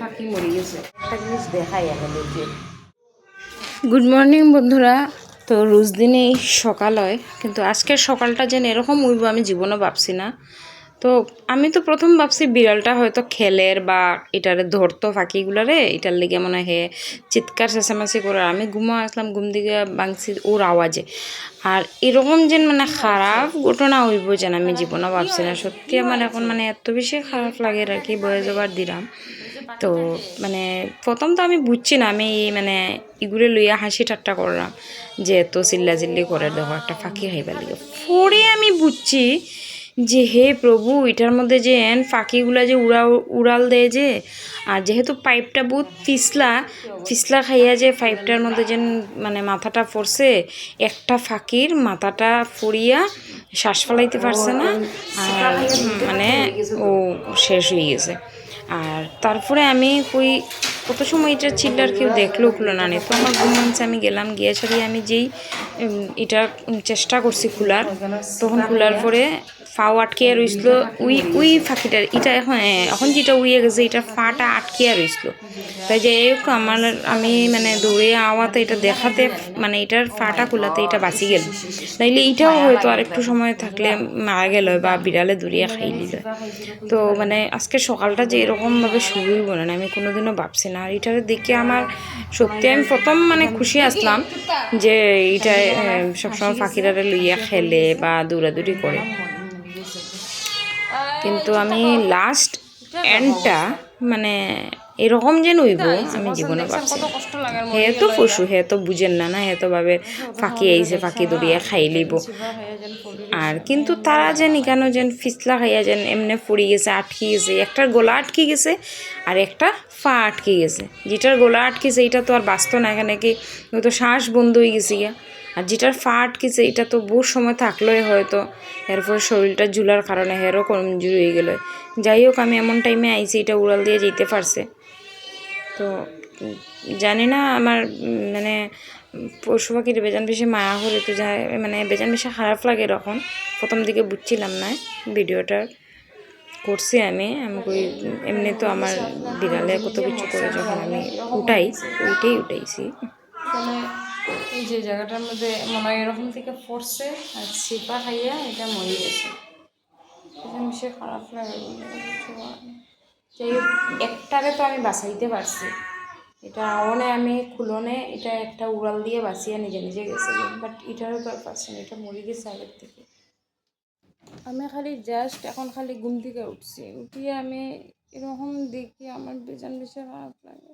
পাখি মরে গেছে একটা জিনিস দেখাই আমাদেরকে। গুড মর্নিং বন্ধুরা। তো রোজ দিনেই সকাল হয়, কিন্তু আজকের সকালটা যেন এরকম হইব আমি জীবনও ভাবছি না। তো আমি তো প্রথম ভাবছি বিড়ালটা হয়তো খেলের বা এটারে ধরতো ফাঁকিগুলারে, এটার লেগে মনে হয় চিৎকার চেঁচামেচি করে। আমি ঘুমো আসলাম, ঘুম দিকে ভাঙছি ওর আওয়াজে। আর এরকম যেন মানে খারাপ ঘটনা হইব যেন আমি জীবনও ভাবছি না। সত্যি আমার এখন মানে এত বেশি খারাপ লাগে আর কি, বয়ে যাবার দিলাম। তো মানে প্রথম তো আমি বুঝছি না, আমি মানে এগুলো লইয়া হাসি ঠাট্টা করলাম যে এত চিল্লাচিল্লি করে দেখো একটা ফাঁকি খাইবার লিগে। পরে আমি বুঝছি যে হে প্রভু, এটার মধ্যে যে এন ফাঁকিগুলা যে উড়াল দেয় যে, আর যেহেতু পাইপটা বহুত পিছলা খাইয়া যে পাইপটার মধ্যে যেন মানে মাথাটা পড়ছে, একটা ফাঁকির মাথাটা ফড়িয়া শ্বাস ফেলাইতে পারছে না, আর মানে ও শেষ হয়ে গেছে। আর তারপরে আমি কই কত সময় এটা চিল্লার কেউ দেখলো খুলো না নেই। তো আমার ঘুম ভাঙছে, আমি গেলাম, গিয়ে ছাড়িয়ে আমি যেই এটা চেষ্টা করছি খোলার, তখন খোলার পরে ফাও আটকিয়া রইছিল ওই ফাঁকিটার। এটা এখন যেটা উড়িয়ে গেছে এটার ফাটা আটকিয়া রইছিল। তাই যে আমি মানে দৌড়ে আওয়াতে এটা দেখাতে মানে এটার ফাটা খোলাতে এটা বাঁচি গেল, নাইলে এটাও হয়তো আর একটু সময় থাকলে মারা গেল বা বিড়ালে দৌড়িয়ে খাই নিল। তো মানে আজকে সকালটা যে এরকমভাবে শুরুই বলে না, আমি কোনোদিনও ভাবছি না। আর এটার দেখে আমার সত্যি আমি প্রথম মানে খুশি আসলাম যে এটা সবসময় ফাঁকিরারে লইয়া খেলে বা দৌড়াদৌড়ি করে, কিন্তু আমি লাস্ট এন্ডটা মানে এরকম যে নইব আমি জীবনে ভাবছি। হে তো পশু, হে তো বুঝেন না, হে তো ভাবে ফাঁকি আইছে, ফাঁকি দৌড়িয়া খাই লইব। আর কিন্তু তারা যেন কেন যেন ফিসলা খাইয়া যেন এমনি পড়ে গেছে, আটকে গেছে। একটার গলা আটকে গেছে আর একটা ফা আটকে গেছে। যেটার গলা আটকেছে এটা তো আর বাঁচত না, এখানে কি তো শ্বাস বন্ধ হয়ে গেছে গিয়া। আর যেটার ফা আটকেছে এটা তো বহু সময় থাকলোই হয়তো, এরপরে শরীরটা ঝুলার কারণে হেরও কমজোরি হয়ে গেল। যাই হোক, আমি এমন টাইমে আইছি এটা উড়াল দিয়ে যেতে পারছে। তো জানি না আমার মানে পশু পাখির বেজান বেশি মায়া হলে তো যায় মানে বেজান বেশি খারাপ লাগে। এরকম প্রথম দিকে বুঝছিলাম না ভিডিওটা করছি আমি কই এমনি তো আমার বিড়ালে কত কিছু করে, যখন আমি উঠাইছি এই যে জায়গাটার মধ্যে মনে হয় এরকম থেকে পড়ছে আর ছিপা খাইয়া এটা মরে গেছে। বেশি খারাপ লাগে, যাই হোক একটারে তো আমি বাঁচাইতে পারছি। এটা আওনে আমি খুলনে এটা একটা উড়াল দিয়ে বাঁচিয়ে নিজে নিজে গেছে, বাট এটারও তো আর পারছি না, এটা মরে গেছে আগের থেকে। আমি খালি জাস্ট এখন খালি ঘুম থেকে উঠছি, উঠিয়ে আমি এরকম দেখি আমার বেজান বেশি খারাপ লাগে।